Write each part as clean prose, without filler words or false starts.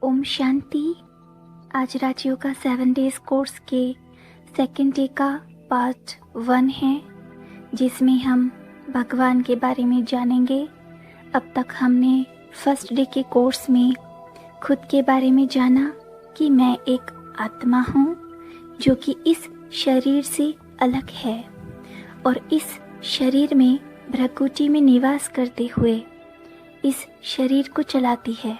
ओम शांति। आज राजयोग का 7 days course के सेकेंड डे का पार्ट 1 है, जिसमें हम भगवान के बारे में जानेंगे। अब तक हमने फर्स्ट डे के कोर्स में खुद के बारे में जाना कि मैं एक आत्मा हूँ जो कि इस शरीर से अलग है और इस शरीर में भ्रकुटी में निवास करते हुए इस शरीर को चलाती है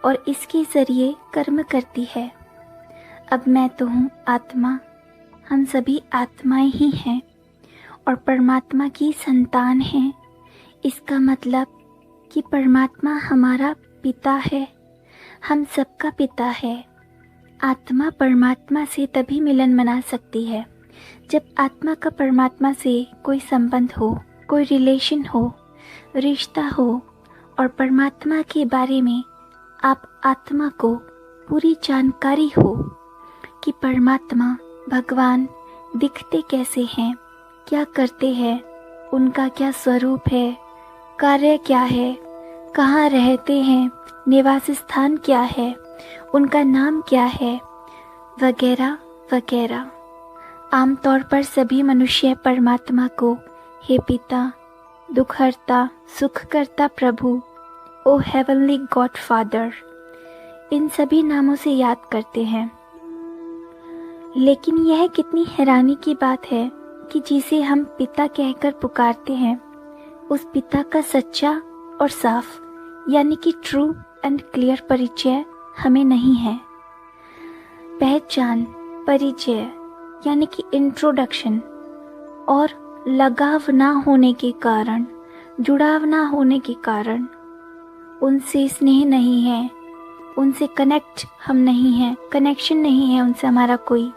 और इसके ज़रिए कर्म करती है। अब मैं तो हूँ आत्मा, हम सभी आत्माएं ही हैं और परमात्मा की संतान हैं। इसका मतलब कि परमात्मा हमारा पिता है, हम सबका पिता है। आत्मा परमात्मा से तभी मिलन मना सकती है जब आत्मा का परमात्मा से कोई संबंध हो, कोई रिलेशन हो, रिश्ता हो और परमात्मा के बारे में आप आत्मा को पूरी जानकारी हो कि परमात्मा भगवान दिखते कैसे हैं, क्या करते हैं, उनका क्या स्वरूप है, कार्य क्या है, कहाँ रहते हैं, निवास स्थान क्या है, उनका नाम क्या है, वगैरह वगैरह। आमतौर पर सभी मनुष्य परमात्मा को हे पिता, दुखहर्ता, सुखकर्ता प्रभु, ओ हेवनली गॉड फादर, इन सभी नामों से याद करते हैं। लेकिन यह कितनी हैरानी की बात है कि जिसे हम पिता कहकर पुकारते हैं, उस पिता का सच्चा और साफ यानी कि ट्रू एंड क्लियर परिचय हमें नहीं है। पहचान, परिचय यानी कि इंट्रोडक्शन और लगाव ना होने के कारण, जुड़ाव ना होने के कारण उनसे स्नेह नहीं है, उनसे कनेक्ट हम नहीं हैं, कनेक्शन नहीं है उनसे हमारा कोई।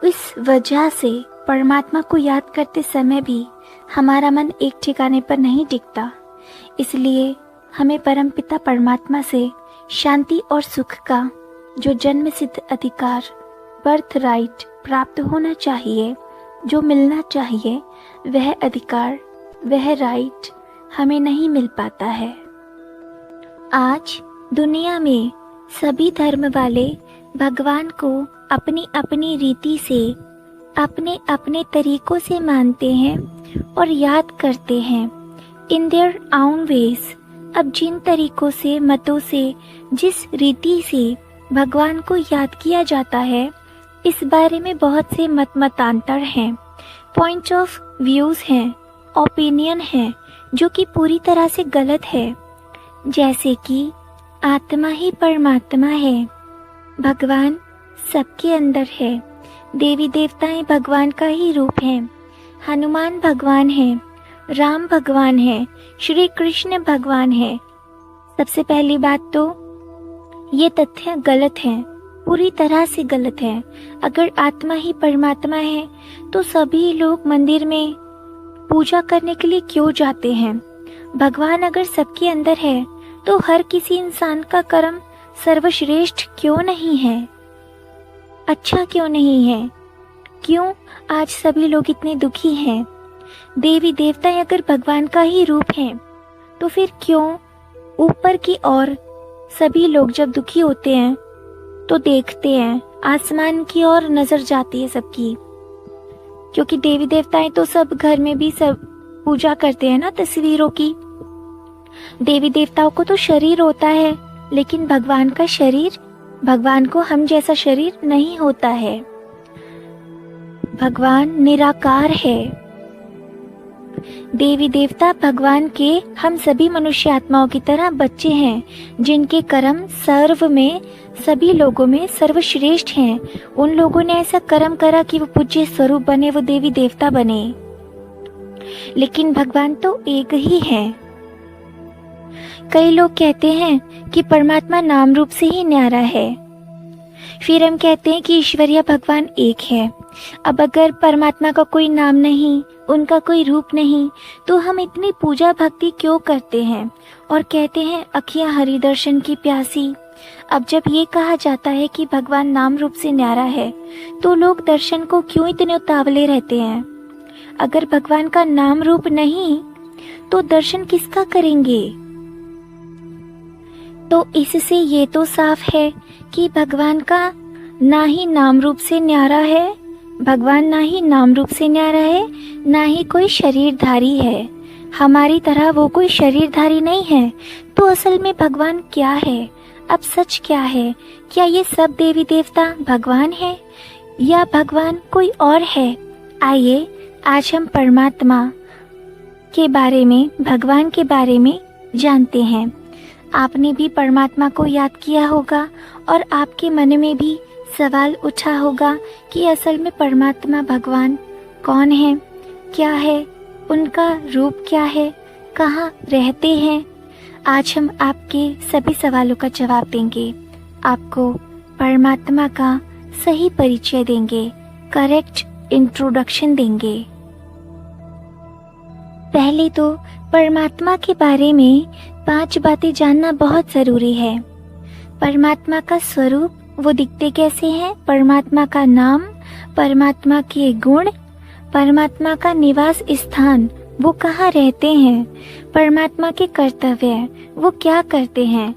इस वजह से परमात्मा को याद करते समय भी हमारा मन एक ठिकाने पर नहीं टिकता। इसलिए हमें परमपिता परमात्मा से शांति और सुख का जो जन्म सिद्ध अधिकार, बर्थ राइट प्राप्त होना चाहिए, जो मिलना चाहिए, वह अधिकार, वह राइट हमें नहीं मिल पाता है। आज दुनिया में सभी धर्म वाले भगवान को अपनी अपनी रीति से, अपने अपने तरीकों से मानते हैं और याद करते हैं इन देयर ओन वेज। अब जिन तरीकों से, मतों से, जिस रीति से भगवान को याद किया जाता है, इस बारे में बहुत से मतांतर हैं, पॉइंट ऑफ व्यूज हैं, ओपिनियन हैं जो कि पूरी तरह से गलत है। जैसे कि आत्मा ही परमात्मा है, भगवान सबके अंदर है, देवी देवताएं भगवान का ही रूप हैं, हनुमान भगवान है, राम भगवान है, श्री कृष्ण भगवान है। सबसे पहली बात तो ये तथ्य गलत है, पूरी तरह से गलत है। अगर आत्मा ही परमात्मा है तो सभी लोग मंदिर में पूजा करने के लिए क्यों जाते हैं? भगवान अगर सबके अंदर है तो हर किसी इंसान का कर्म सर्वश्रेष्ठ क्यों नहीं है, अच्छा क्यों नहीं है? क्यों आज सभी लोग इतने दुखी हैं? देवी देवताएं अगर भगवान का ही रूप हैं तो फिर क्यों ऊपर की ओर सभी लोग जब दुखी होते हैं तो देखते हैं, आसमान की ओर नजर जाती है सबकी, क्योंकि देवी देवताएं तो सब घर में भी सब पूजा करते हैं ना तस्वीरों की। देवी देवताओं को तो शरीर होता है, लेकिन भगवान का शरीर, भगवान को हम जैसा शरीर नहीं होता है। भगवान निराकार है। देवी देवता भगवान के हम सभी मनुष्य आत्माओं की तरह बच्चे हैं, जिनके कर्म सर्व में, सभी लोगों में सर्वश्रेष्ठ हैं। उन लोगों ने ऐसा कर्म करा कि वो पूज्य स्वरूप बने, वो देवी देवता बने। लेकिन भगवान तो एक ही है। कई लोग कहते हैं कि परमात्मा नाम रूप से ही न्यारा है। फिर हम कहते हैं कि ईश्वरीय भगवान एक है। अब अगर परमात्मा का कोई नाम नहीं, उनका कोई रूप नहीं, तो हम इतनी पूजा भक्ति क्यों करते हैं और कहते हैं अखियां हरि दर्शन की प्यासी। अब जब ये कहा जाता है कि भगवान नाम रूप से न्यारा है, तो लोग दर्शन को क्यों इतने उतावले रहते हैं? अगर भगवान का नाम रूप नहीं तो दर्शन किसका करेंगे? तो इससे ये तो साफ है कि भगवान का ना ही नाम रूप से न्यारा है, भगवान ना ही नाम रूप से न्यारा है, ना ही कोई शरीरधारी है। हमारी तरह वो कोई शरीरधारी नहीं है। तो असल में भगवान क्या है? अब सच क्या है? क्या ये सब देवी देवता भगवान है या भगवान कोई और है? आइए आज हम परमात्मा के बारे में, भगवान के बारे में जानते हैं। आपने भी परमात्मा को याद किया होगा और आपके मन में भी सवाल उठा होगा कि असल में परमात्मा भगवान कौन है, क्या है, उनका रूप क्या है, कहाँ रहते हैं। आज हम आपके सभी सवालों का जवाब देंगे, आपको परमात्मा का सही परिचय देंगे, करेक्ट इंट्रोडक्शन देंगे। पहले तो परमात्मा के बारे में 5 बातें जानना बहुत जरूरी है। परमात्मा का स्वरूप, वो दिखते कैसे हैं, परमात्मा का नाम, परमात्मा के गुण, परमात्मा का निवास स्थान, वो कहाँ रहते हैं, परमात्मा के कर्तव्य, वो क्या करते हैं।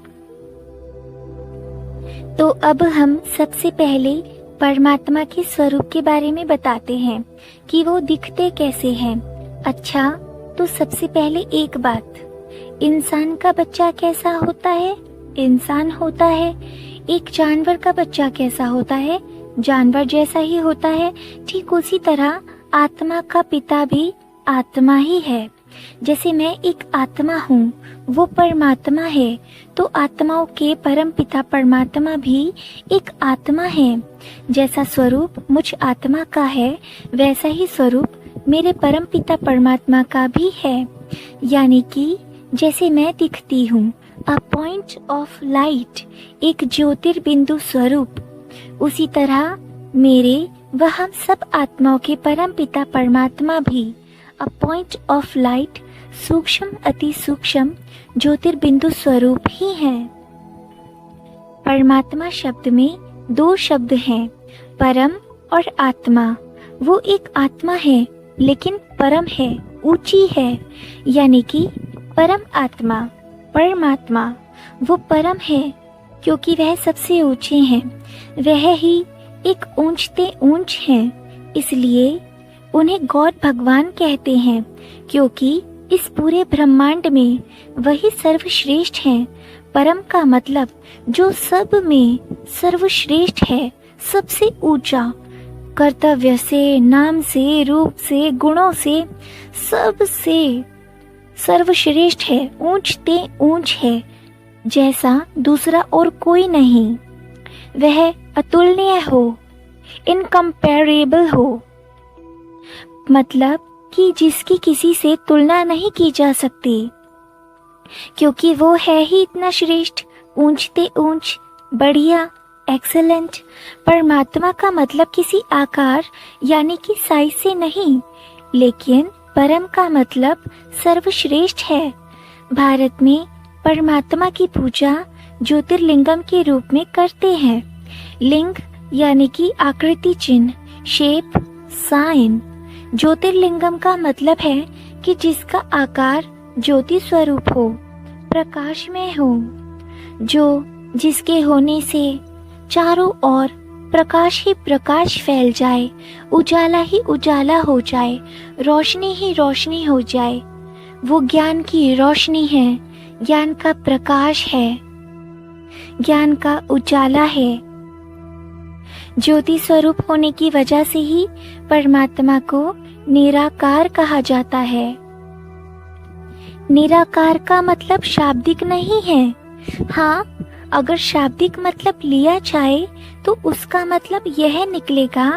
तो अब हम सबसे पहले परमात्मा के स्वरूप के बारे में बताते हैं कि वो दिखते कैसे हैं। अच्छा, तो सबसे पहले एक बात, इंसान का बच्चा कैसा होता है? इंसान होता है। एक जानवर का बच्चा कैसा होता है? जानवर जैसा ही होता है। ठीक उसी तरह आत्मा का पिता भी आत्मा ही है। जैसे मैं एक आत्मा हूँ, वो परमात्मा है, तो आत्माओं के परम पिता परमात्मा भी एक आत्मा है। जैसा स्वरूप मुझ आत्मा का है, वैसा ही स्वरूप मेरे परम पिता परमात्मा का भी है। यानी कि जैसे मैं दिखती हूँ, अ पॉइंट ऑफ लाइट, एक ज्योतिर्बिंदु स्वरूप, उसी तरह मेरे व हम सब आत्माओं के परम पिता परमात्मा भी अ पॉइंट ऑफ लाइट, सूक्ष्म अति सूक्ष्म ज्योतिर्बिंदु स्वरूप ही हैं। परमात्मा शब्द में 2 शब्द हैं, परम और आत्मा। वो एक आत्मा है लेकिन परम है, ऊंची है, यानी कि परम आत्मा, परमात्मा वो परम है क्योंकि वह सबसे ऊंचे हैं। वह ही एक ऊंचते ऊंच हैं, इसलिए उन्हें गॉड भगवान कहते हैं, क्योंकि इस पूरे ब्रह्मांड में वही सर्वश्रेष्ठ हैं। परम का मतलब जो सब में सर्वश्रेष्ठ है, सबसे ऊंचा, कर्तव्य से, नाम से, रूप से, गुणों से, सबसे सर्वश्रेष्ठ है, ऊंचते ऊंच है, जैसा दूसरा और कोई नहीं। वह अतुलनीय हो, इनकम्पेरेबल हो, मतलब कि जिसकी किसी से तुलना नहीं की जा सकती, क्योंकि वो है ही इतना श्रेष्ठ, ऊंचते ऊंच, बढ़िया, एक्सेलेंट। परमात्मा का मतलब किसी आकार यानी कि साइज से नहीं, लेकिन परम का मतलब सर्वश्रेष्ठ है। भारत में परमात्मा की पूजा ज्योतिर्लिंगम के रूप में करते हैं। लिंग यानी कि आकृति चिन्ह, शेप, साइन। ज्योतिर्लिंगम का मतलब है कि जिसका आकार ज्योति स्वरूप हो, प्रकाश में हो, जो जिसके होने से चारों ओर प्रकाश ही प्रकाश फैल जाए, उजाला ही उजाला हो जाए, रोशनी ही रोशनी हो जाए। वो ज्ञान की रोशनी है, ज्ञान का प्रकाश है, ज्ञान का उजाला है। ज्योति स्वरूप होने की वजह से ही परमात्मा को निराकार कहा जाता है। निराकार का मतलब शाब्दिक नहीं है। हाँ, अगर शाब्दिक मतलब लिया जाए तो उसका मतलब यह निकलेगा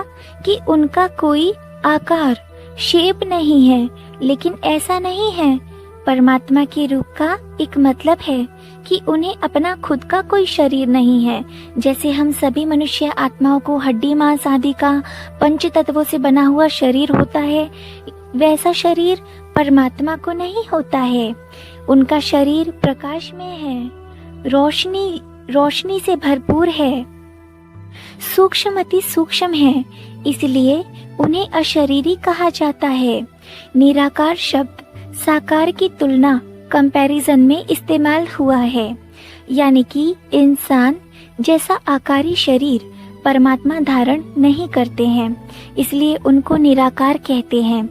कि उनका कोई आकार, शेप नहीं है, लेकिन ऐसा नहीं है। परमात्मा के रूप का एक मतलब है कि उन्हें अपना खुद का कोई शरीर नहीं है। जैसे हम सभी मनुष्य आत्माओं को हड्डी मांस आदि का पंच तत्वों से बना हुआ शरीर होता है, वैसा शरीर परमात्मा को नहीं होता है। उनका शरीर प्रकाश में है, रोशनी से भरपूर है, सूक्ष्म अति सूक्ष्म है, इसलिए उन्हें अशरीरी कहा जाता है। निराकार शब्द साकार की तुलना, कंपैरिजन में इस्तेमाल हुआ है। यानी कि इंसान जैसा आकारी शरीर परमात्मा धारण नहीं करते हैं, इसलिए उनको निराकार कहते हैं।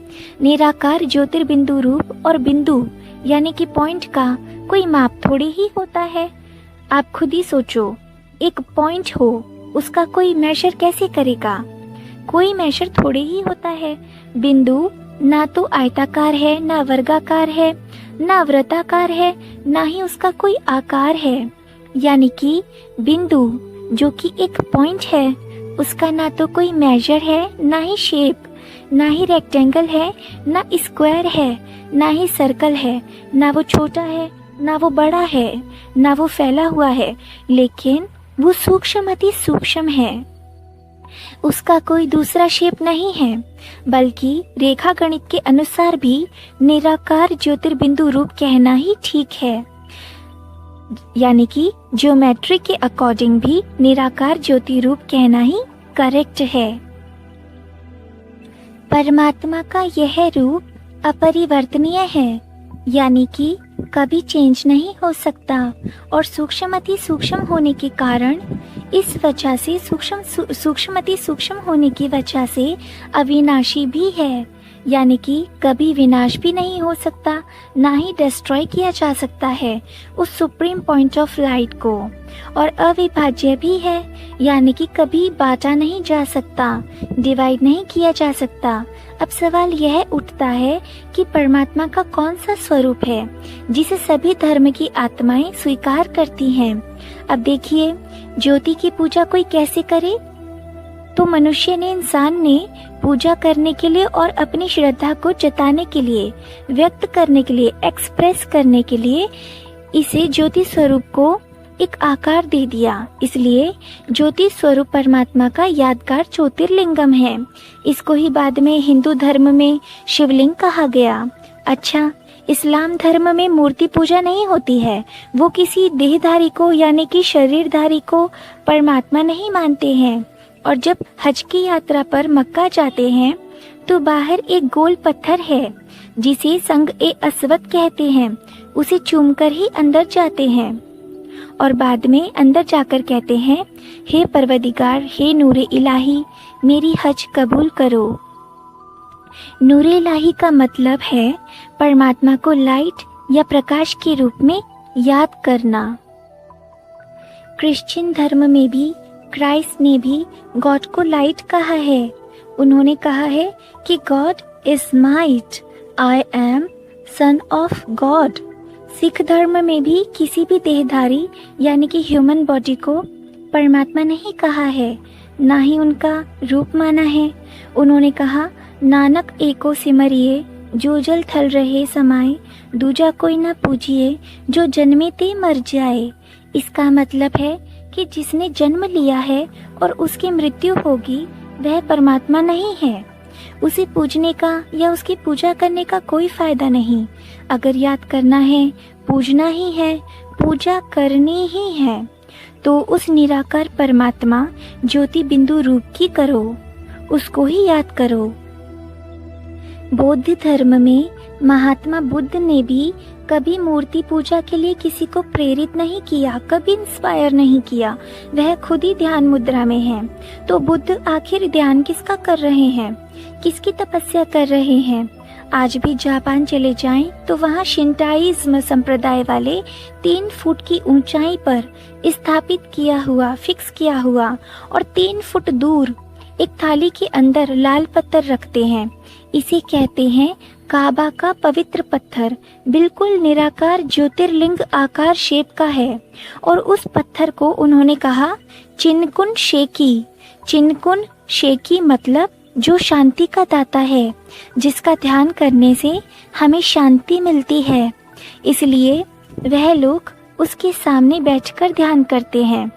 निराकार ज्योतिर्बिंदु रूप और बिंदु यानी कि पॉइंट का कोई माप थोड़ी ही होता है। आप खुद ही सोचो, एक पॉइंट हो, उसका कोई मेजर कैसे करेगा? कोई मेजर थोड़े ही होता है। बिंदु ना तो आयताकार है, ना वर्गाकार है, ना वृत्ताकार है, ना ही उसका कोई आकार है। यानी कि बिंदु जो कि एक पॉइंट है, उसका ना तो कोई मेजर है, ना ही शेप, ना ही रेक्टेंगल है, ना स्क्वायर है, ना ही सर्कल है, ना वो छोटा है, ना वो बड़ा है, ना वो फैला हुआ है, लेकिन वो सूक्ष्म अति सूक्ष्म है। उसका कोई दूसरा शेप नहीं है, बल्कि रेखा गणित के अनुसार भी निराकार ज्योतिर्बिंदु रूप कहना ही ठीक है। यानी कि ज्योमेट्री के अकॉर्डिंग भी निराकार ज्योति रूप कहना ही करेक्ट है। परमात्मा का यह रूप अपरिवर्तनीय है, यानी कि कभी चेंज नहीं हो सकता, और सूक्ष्म अति सूक्ष्म होने के कारण इस वजह से सूक्ष्म अति सूक्ष्म होने की वजह से अविनाशी भी है, यानी कि कभी विनाश भी नहीं हो सकता, ना ही डिस्ट्रॉय किया जा सकता है उस सुप्रीम पॉइंट ऑफ लाइट को, और अविभाज्य भी है, यानी कि कभी बांटा नहीं जा सकता, डिवाइड नहीं किया जा सकता। अब सवाल यह उठता है कि परमात्मा का कौन सा स्वरूप है जिसे सभी धर्म की आत्माएं स्वीकार करती हैं। अब देखिए, ज्योति की पूजा कोई कैसे करे? तो मनुष्य ने, इंसान ने पूजा करने के लिए और अपनी श्रद्धा को जताने के लिए, व्यक्त करने के लिए, एक्सप्रेस करने के लिए इसे ज्योति स्वरूप को एक आकार दे दिया। इसलिए ज्योति स्वरूप परमात्मा का यादगार ज्योतिर्लिंगम है। इसको ही बाद में हिंदू धर्म में शिवलिंग कहा गया। अच्छा, इस्लाम धर्म में मूर्ति पूजा नहीं होती है। वो किसी देहधारी को यानी कि शरीरधारी को परमात्मा नहीं मानते हैं। और जब हज की यात्रा पर मक्का जाते हैं तो बाहर एक गोल पत्थर है जिसे संग ए अस्वद कहते हैं, उसे चूमकर ही अंदर जाते हैं और बाद में अंदर जाकर कहते हैं, हे परवदिगार, हे नूरे इलाही, मेरी हज कबूल करो। नूरे इलाही का मतलब है परमात्मा को लाइट या प्रकाश के रूप में याद करना। क्रिश्चियन धर्म में भी क्राइस्ट ने भी गॉड को लाइट कहा है। उन्होंने कहा है कि God is might, I am son of God. Sikh धर्म में भी किसी भी देहधारी यानी कि ह्यूमन बॉडी को परमात्मा नहीं कहा है, ना ही उनका रूप माना है। उन्होंने कहा, नानक एको सिमरिए, जो जल थल रहे समाए, दूजा कोई न पूजिए, जो जन्मे ते मर जाए। इसका मतलब है कि जिसने जन्म लिया है और उसकी मृत्यु होगी, वह परमात्मा नहीं है। उसे पूजने का या उसकी पूजा करने का कोई फायदा नहीं। अगर याद करना है, पूजना ही है, पूजा करनी ही है, तो उस निराकार परमात्मा ज्योति बिंदु रूप की करो, उसको ही याद करो। बौद्ध धर्म में महात्मा बुद्ध ने भी कभी मूर्ति पूजा के लिए किसी को प्रेरित नहीं किया, कभी इंस्पायर नहीं किया। वह खुद ही ध्यान मुद्रा में है। तो बुद्ध आखिर ध्यान किसका कर रहे हैं, किसकी तपस्या कर रहे हैं? आज भी जापान चले जाएं तो वहाँ शिंटाइज्म संप्रदाय वाले 3 फुट की ऊंचाई पर स्थापित किया हुआ, फिक्स किया हुआ और 3 फुट दूर एक थाली के अंदर लाल पत्थर रखते हैं। इसे कहते हैं काबा का पवित्र पत्थर। बिल्कुल निराकार ज्योतिर्लिंग आकार शेप का है और उस पत्थर को उन्होंने कहा चिनकुन शेकी। चिनकुन शेकी मतलब जो शांति का दाता है, जिसका ध्यान करने से हमें शांति मिलती है। इसलिए वह लोग उसके सामने बैठकर ध्यान करते हैं।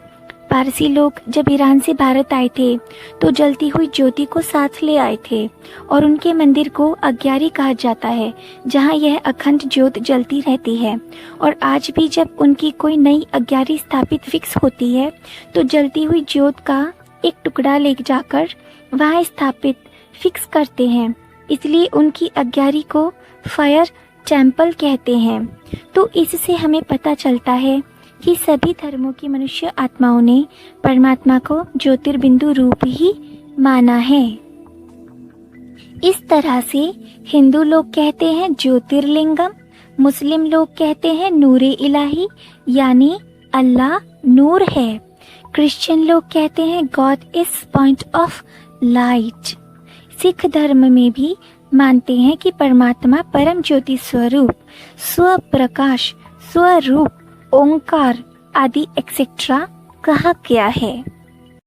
पारसी लोग जब ईरान से भारत आए थे तो जलती हुई ज्योति को साथ ले आए थे और उनके मंदिर को अग्यारी कहा जाता है, जहाँ यह अखंड ज्योत जलती रहती है। और आज भी जब उनकी कोई नई अग्यारी स्थापित फिक्स होती है तो जलती हुई ज्योत का एक टुकड़ा ले जाकर वहाँ स्थापित फिक्स करते हैं। इसलिए उनकी अग्यारी को फायर टेम्पल कहते हैं। तो इससे हमें पता चलता है कि सभी धर्मों की मनुष्य आत्माओं ने परमात्मा को ज्योतिर्बिंदु रूप ही माना है। इस तरह से हिंदू लोग कहते हैं ज्योतिर्लिंगम, मुस्लिम लोग कहते हैं नूरे इलाही यानी अल्लाह नूर है, क्रिश्चियन लोग कहते हैं God is point of light. Sikh धर्म में भी मानते हैं कि परमात्मा परम ज्योति स्वरूप, स्व प्रकाश, स्वरूप, ओंकार आदि एक्सेट्रा कहा गया है।